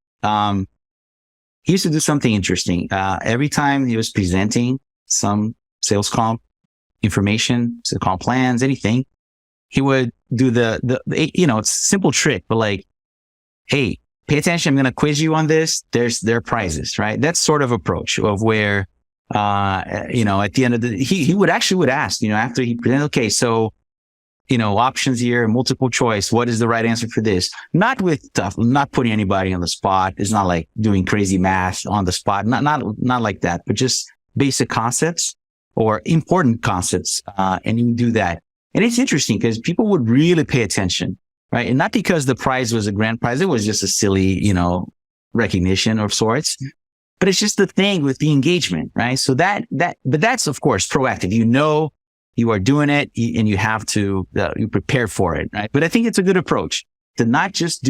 he used to do something interesting. Every time he was presenting some sales comm information, sales comm plans, anything, he would do it's a simple trick, but like, hey, pay attention. I'm going to quiz you on this. There are prizes, right? That sort of approach of where, at the end of he would ask, after he presented, okay, so, options here, multiple choice. What is the right answer for this? Not with stuff, not putting anybody on the spot. It's not like doing crazy math on the spot. Not like that, but just basic concepts or important concepts. And you do that. And it's interesting because people would really pay attention. Right. And not because the prize was a grand prize. It was just a silly, recognition of sorts, but it's just the thing with the engagement. Right. So but that's of course proactive. You are doing it and you have to, you prepare for it. Right. But I think it's a good approach to not just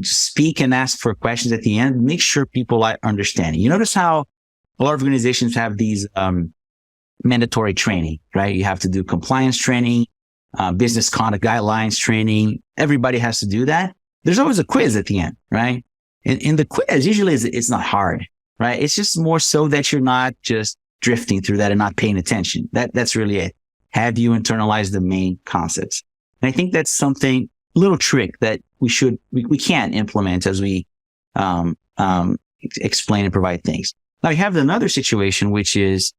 speak and ask for questions at the end. Make sure people are understanding. You notice how a lot of organizations have these, mandatory training, right? You have to do compliance training, business conduct guidelines training. Everybody has to do that. There's always a quiz at the end, right? And the quiz usually it's not hard, right? It's just more so that you're not just drifting through that and not paying attention. That's really it. Have you internalized the main concepts? And I think that's something, little trick that we can implement as we, explain and provide things. Now you have another situation, which is,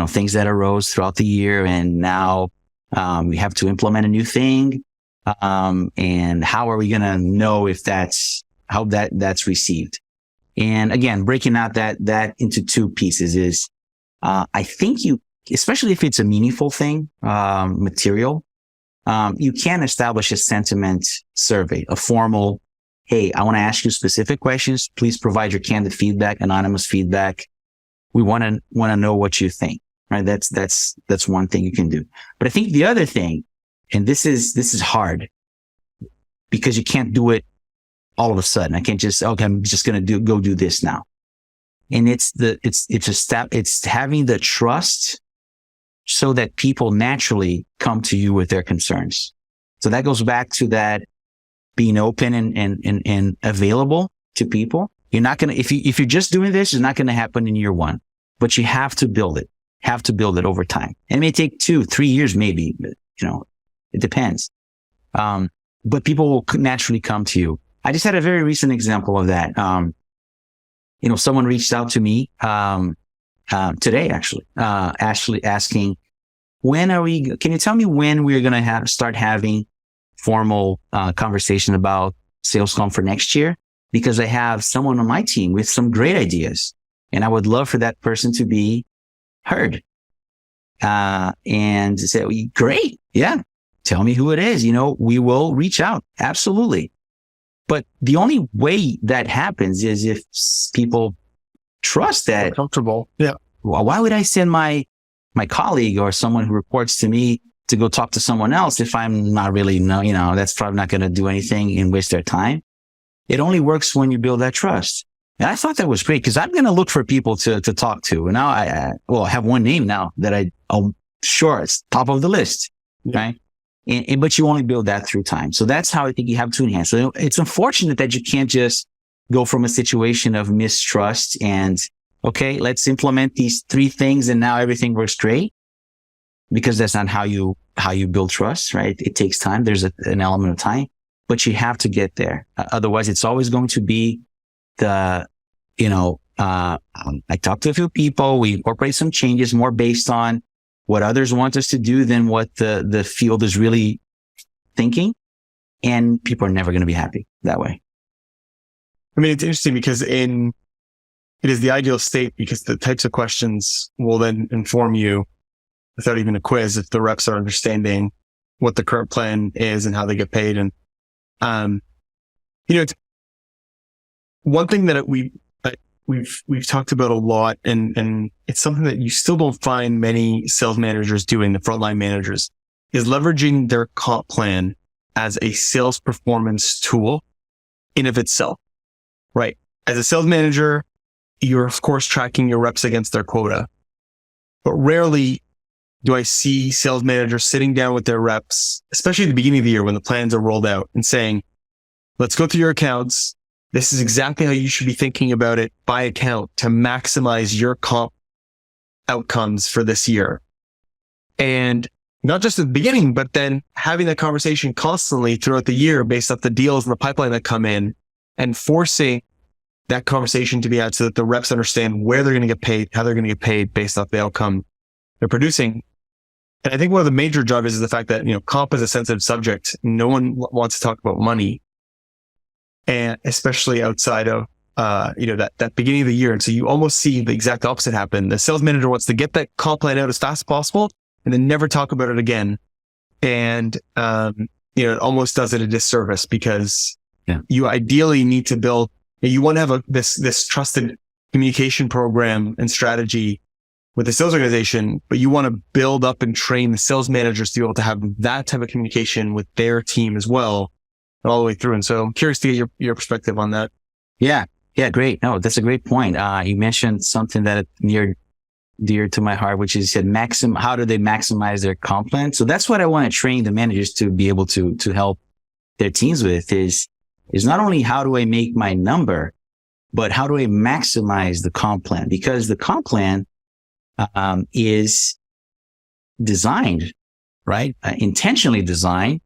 things that arose throughout the year, and now we have to implement a new thing. And how are we going to know if that's received? And again, breaking out that into two pieces is, I think especially if it's a meaningful thing, material, you can establish a sentiment survey, a formal, hey, I want to ask you specific questions. Please provide your candid feedback, anonymous feedback. We want to know what you think, right? That's one thing you can do. But I think the other thing, and this is hard because you can't do it all of a sudden. I can't just, okay, I'm just going to go do this now. And it's having the trust so that people naturally come to you with their concerns. So that goes back to that being open and available to people. You're not going to, if you're just doing this, it's not going to happen in year one, but you have to build it over time. And it may take 2-3 years, maybe, but, it depends. But people will naturally come to you. I just had a very recent example of that. Someone reached out to me, today, actually, asking, can you tell me when we're going to start having formal, conversation about sales comm for next year? Because I have someone on my team with some great ideas and I would love for that person to be heard. And say, great. Yeah. Tell me who it is. We will reach out. Absolutely. But the only way that happens is if people trust that.
They're comfortable. Yeah.
Well, why would I send my colleague or someone who reports to me to go talk to someone else if I'm not really, that's probably not going to do anything and waste their time. It only works when you build that trust. And I thought that was great because I'm going to look for people to talk to. And now I have one name now that sure, it's top of the list, right? But you only build that through time. So that's how I think you have to enhance. So it's unfortunate that you can't just go from a situation of mistrust and, okay, let's implement these 3 things and now everything works great, because that's not how you build trust, right? It takes time. There's an element of time, but you have to get there. Otherwise, it's always going to be I talked to a few people. We incorporate some changes more based on what others want us to do than what the field is really thinking. And people are never going to be happy that way.
I mean, it's interesting because it is the ideal state, because the types of questions will then inform you without even a quiz if the reps are understanding what the current plan is and how they get paid. And, it's one thing that we've talked about a lot, and it's something that you still don't find many sales managers doing, the frontline managers, is leveraging their comp plan as a sales performance tool in of itself, right? As a sales manager, you're of course tracking your reps against their quota, but rarely do I see sales managers sitting down with their reps, especially at the beginning of the year when the plans are rolled out, and saying, let's go through your accounts. This is exactly how you should be thinking about it by account to maximize your comp outcomes for this year. And not just at the beginning, but then having that conversation constantly throughout the year based off the deals in the pipeline that come in, and forcing that conversation to be had so that the reps understand where they're going to get paid, how they're going to get paid based off the outcome they're producing. And I think one of the major drivers is the fact that, comp is a sensitive subject. No one wants to talk about money, and especially outside of, that beginning of the year. And so you almost see the exact opposite happen. The sales manager wants to get that comp plan out as fast as possible and then never talk about it again. And, it almost does it a disservice, because you ideally need to build, you want to have this trusted communication program and strategy with the sales organization, but you want to build up and train the sales managers to be able to have that type of communication with their team as well, all the way through. And so I'm curious to get your perspective on that.
Yeah, great. No, that's a great point. You mentioned something that near dear to my heart, which is how do they maximize their comp plan? So that's what I want to train the managers to be able to help their teams with is not only how do I make my number, but how do I maximize the comp plan? Because the comp plan is designed, right? Intentionally designed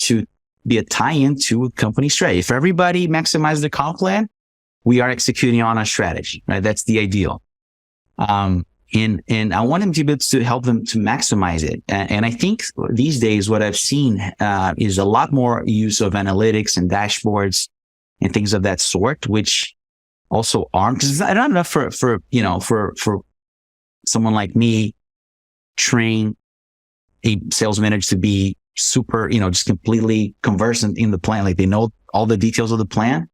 to be a tie-in to a company strategy. If everybody maximizes the comp plan, we are executing on a strategy, right? That's the ideal. And I want them to be able to help them to maximize it. And I think these days, what I've seen, is a lot more use of analytics and dashboards and things of that sort, which also aren't, because it's not enough for someone like me train a sales manager to be super, just completely conversant in the plan. Like they know all the details of the plan,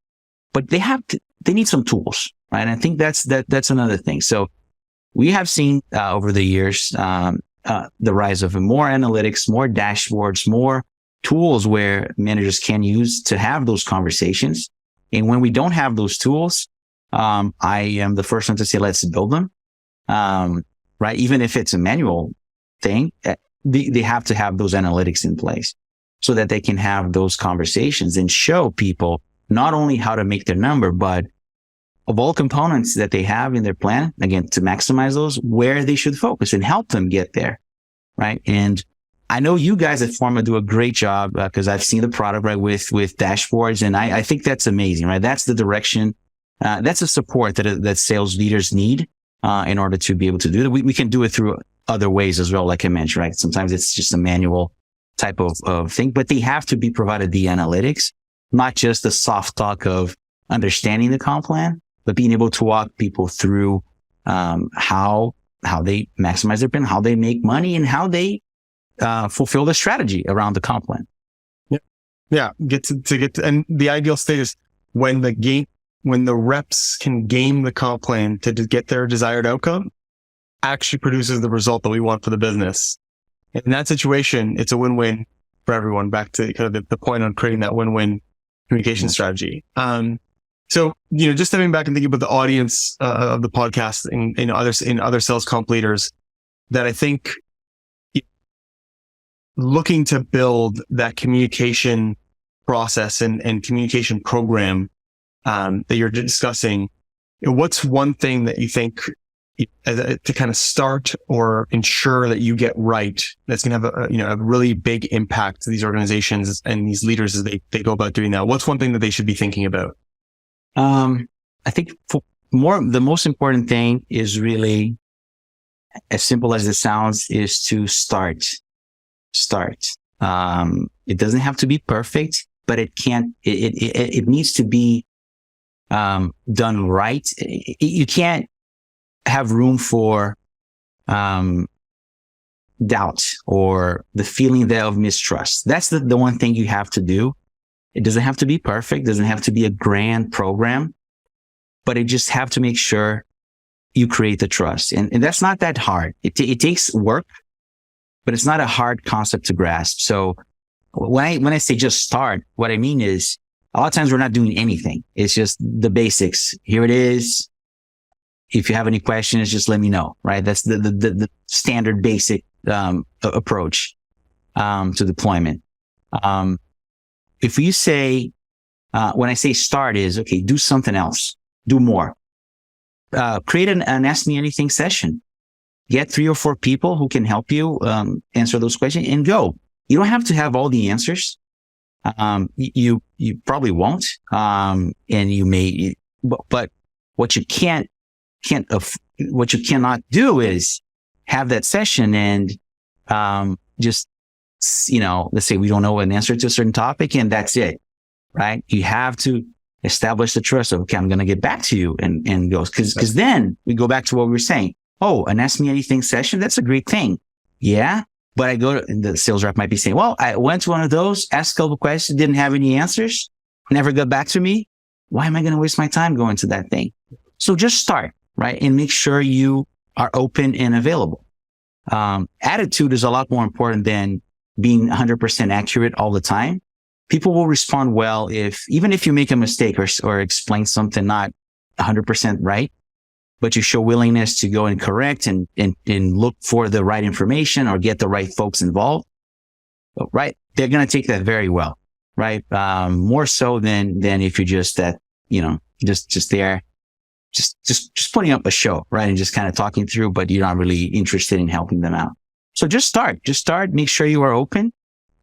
but they need some tools, right? And I think that's another thing. So we have seen over the years the rise of more analytics, more dashboards, more tools where managers can use to have those conversations. And when we don't have those tools, I am the first one to say, let's build them. Right? Even if it's a manual thing, they have to have those analytics in place so that they can have those conversations and show people not only how to make their number, but of all components that they have in their plan, again, to maximize those, where they should focus and help them get there. Right. And I know you guys at Forma do a great job because I've seen the product, right, with dashboards. And I think that's amazing, right? That's the direction. That's the support that sales leaders need in order to be able to do that. We can do it through other ways as well, like I mentioned, right? Sometimes it's just a manual type of thing, but they have to be provided the analytics, not just the soft talk of understanding the comp plan, but being able to walk people through how they maximize their plan, how they make money, and how they fulfill the strategy around the comp plan.
Yeah. And the ideal state is when the reps can game the comp plan to get their desired outcome, actually produces the result that we want for the business. In that situation, it's a win-win for everyone. Back to kind of the point on creating that win-win communication strategy. So, just stepping back and thinking about the audience of the podcast and other sales comp leaders that I think looking to build that communication process and communication program that you're discussing, what's one thing that you think to kind of start or ensure that you get right that's going to have a really big impact to these organizations and these leaders as they go about doing that? What's one thing that they should be thinking about?
I think the most important thing is really, as simple as it sounds, is to start. It doesn't have to be perfect, but it needs to be done right. You can't have room for doubt or the feeling there of mistrust. That's the one thing you have to do. It doesn't have to be perfect, doesn't have to be a grand program, but it just have to make sure you create the trust. And that's not that hard. It takes work, but it's not a hard concept to grasp. So when I say just start, what I mean is a lot of times we're not doing anything. It's just the basics. Here it is. If you have any questions, just let me know, right? That's the standard basic approach to deployment. If you say, when I say start is, okay, do something else, do more. Create an Ask Me Anything session. Get 3 or 4 people who can help you answer those questions and go. You don't have to have all the answers. You probably won't. And you may, but what you what you cannot do is have that session and just, let's say we don't know an answer to a certain topic and that's it, right? You have to establish the trust of, okay, I'm going to get back to you and go, because then we go back to what we were saying. Oh, an Ask Me Anything session, that's a great thing. Yeah. But and the sales rep might be saying, well, I went to one of those, asked a couple questions, didn't have any answers, never got back to me. Why am I going to waste my time going to that thing? So just start, right? And make sure you are open and available. Attitude is a lot more important than being 100% accurate all the time. People will respond well even if you make a mistake or explain something not 100% right, but you show willingness to go and correct and look for the right information or get the right folks involved, right? They're going to take that very well, right? More so than if you're just just there, just putting up a show, right? And just kind of talking through, but you're not really interested in helping them out. So just start, make sure you are open.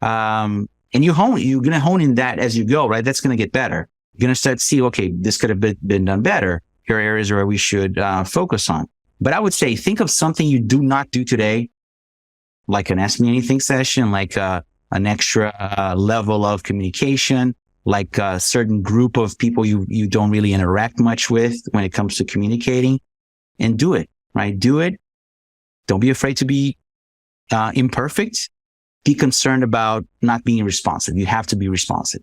And you're going to hone in that as you go, right? That's going to get better. You're going to start to see, okay, this could have been done better. Here are areas where we should focus on. But I would say, think of something you do not do today, like an Ask Me Anything session, like an extra level of communication, like a certain group of people you don't really interact much with when it comes to communicating, and do it, right? Do it. Don't be afraid to be imperfect. Be concerned about not being responsive. You have to be responsive,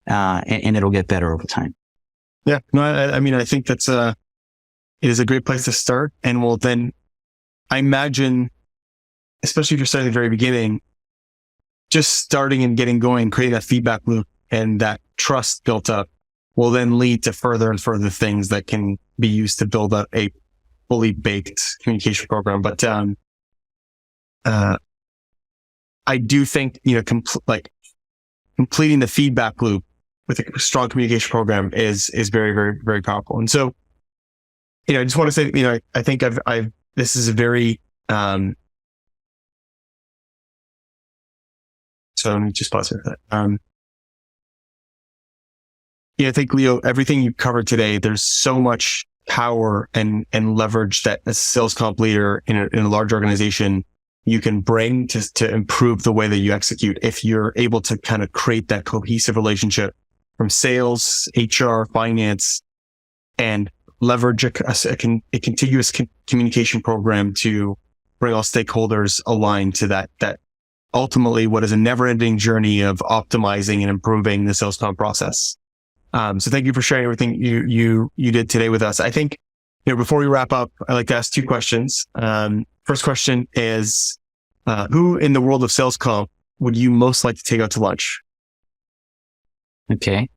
and it'll get better over time.
Yeah, no, I mean, I think it is a great place to start. And I imagine, especially if you're starting at the very beginning, just starting and getting going, creating that feedback loop and that trust built up will then lead to further and further things that can be used to build up a fully baked communication program. But, I do think, completing the feedback loop with a strong communication program is very, very, very powerful. And so, I just want to say, I think this is a very, so let me just pause here. I think, Leo, everything you covered today, there's so much power and leverage that as a sales comp leader in a large organization you can bring to improve the way that you execute. If you're able to kind of create that cohesive relationship from sales, HR, finance, and leverage a contiguous communication program to bring all stakeholders aligned to that ultimately what is a never ending journey of optimizing and improving the sales comp process. So thank you for sharing everything you did today with us. I think, before we wrap up, I'd like to ask 2 questions. First question is, who in the world of sales comp would you most like to take out to lunch?
Okay.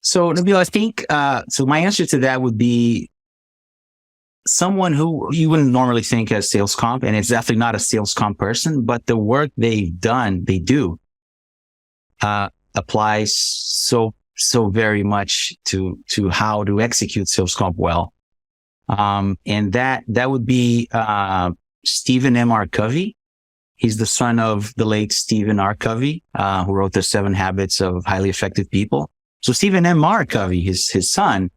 So Nabeil, I think, so my answer to that would be someone who you wouldn't normally think as sales comp, and it's definitely not a sales comp person, but the work they do, applies so very much to how to execute sales comp well. And that would be, Stephen M. R. Covey. He's the son of the late Stephen R. Covey, who wrote the 7 Habits of Highly Effective People. So Stephen M. R. Covey, his son,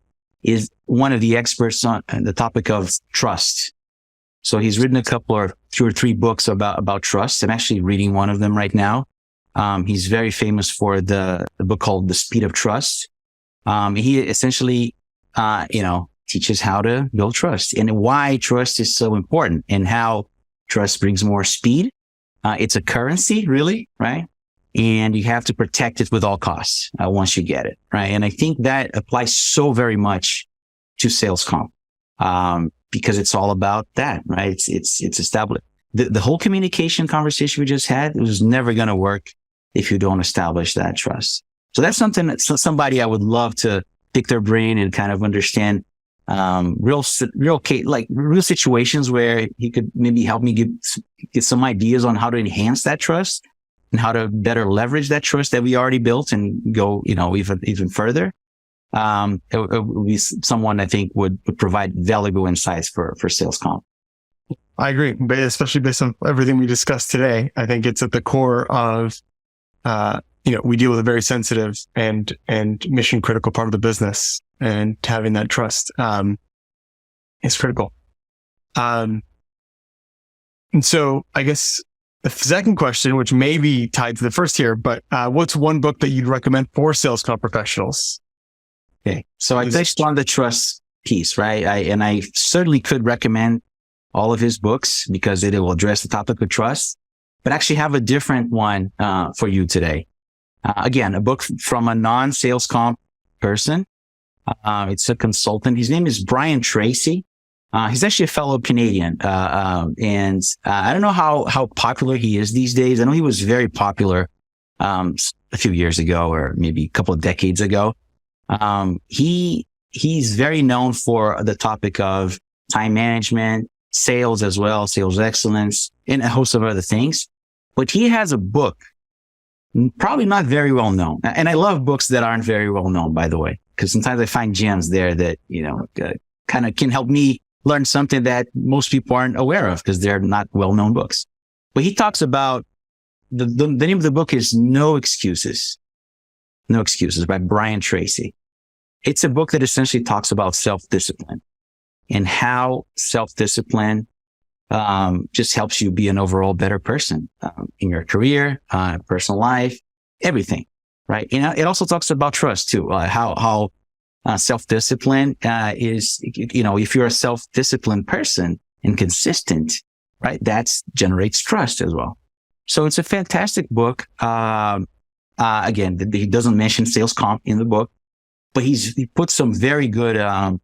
is one of the experts on the topic of trust. So he's written a couple or 2 or 3 books about trust. I'm actually reading one of them right now. He's very famous for the book called The Speed of Trust. He essentially, teaches how to build trust and why trust is so important and how trust brings more speed. It's a currency, really, right? And you have to protect it with all costs once you get it, right? And I think that applies so very much to sales comp, because it's all about that, right? It's established. The whole communication conversation we just had, it was never going to work if you don't establish that trust. So that's something that somebody I would love to pick their brain and kind of understand, real situations where he could maybe help me get some ideas on how to enhance that trust and how to better leverage that trust that we already built and go, even further. It would be someone I think would provide valuable insights for sales comp.
I agree, especially based on everything we discussed today. I think it's at the core of, we deal with a very sensitive and mission critical part of the business, and having that trust, is critical. And so I guess the second question, which may be tied to the first here, but, what's one book that you'd recommend for sales comp professionals?
Okay. So I touched on the trust piece, right? I certainly could recommend all of his books because it will address the topic of trust, but actually have a different one, for you today. Again, a book from a non-sales comp person. It's a consultant. His name is Brian Tracy. He's actually a fellow Canadian. And I don't know how popular he is these days. I know he was very popular, a few years ago, or maybe a couple of decades ago. He's very known for the topic of time management, sales as well, sales excellence, and a host of other things. But he has a book, probably not very well known. And I love books that aren't very well known, by the way, because sometimes I find gems there that, kind of can help me learn something that most people aren't aware of because they're not well-known books. But he talks about the name of the book is No Excuses. No Excuses by Brian Tracy. It's a book that essentially talks about self-discipline and how self-discipline just helps you be an overall better person in your career, personal life, everything, right? It also talks about trust too, how self-discipline is, if you're a self-disciplined person and consistent, right, that generates trust as well. So it's a fantastic book. Again, he doesn't mention sales comp in the book, but he puts some very good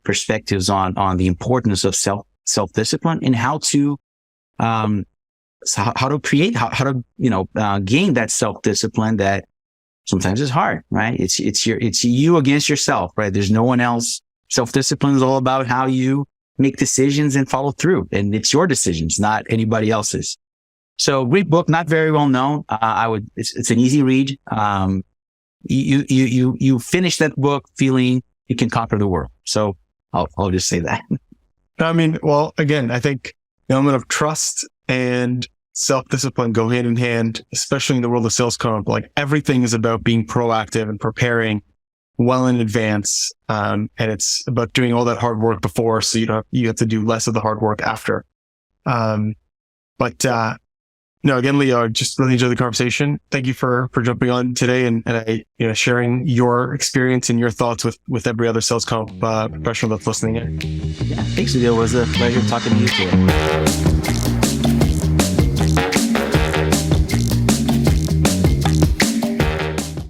perspectives on the importance of self-discipline and how to create, how to gain that self-discipline that sometimes is hard, right? It's you against yourself, right? There's no one else. Self-discipline is all about how you make decisions and follow through, and it's your decisions, not anybody else's. So great book, not very well known. It's an easy read. You finish that book feeling you can conquer the world. So I'll just say that.
I mean, well, again, I think the element of trust and self-discipline go hand in hand, especially in the world of sales comp. Like everything is about being proactive and preparing well in advance. And it's about doing all that hard work before, so you have to do less of the hard work after. No, again, Leo, I just really enjoyed the conversation. Thank you for jumping on today and sharing your experience and your thoughts with every other sales comp professional that's listening in.
Yeah, thanks, Leo. It was a pleasure talking to you today.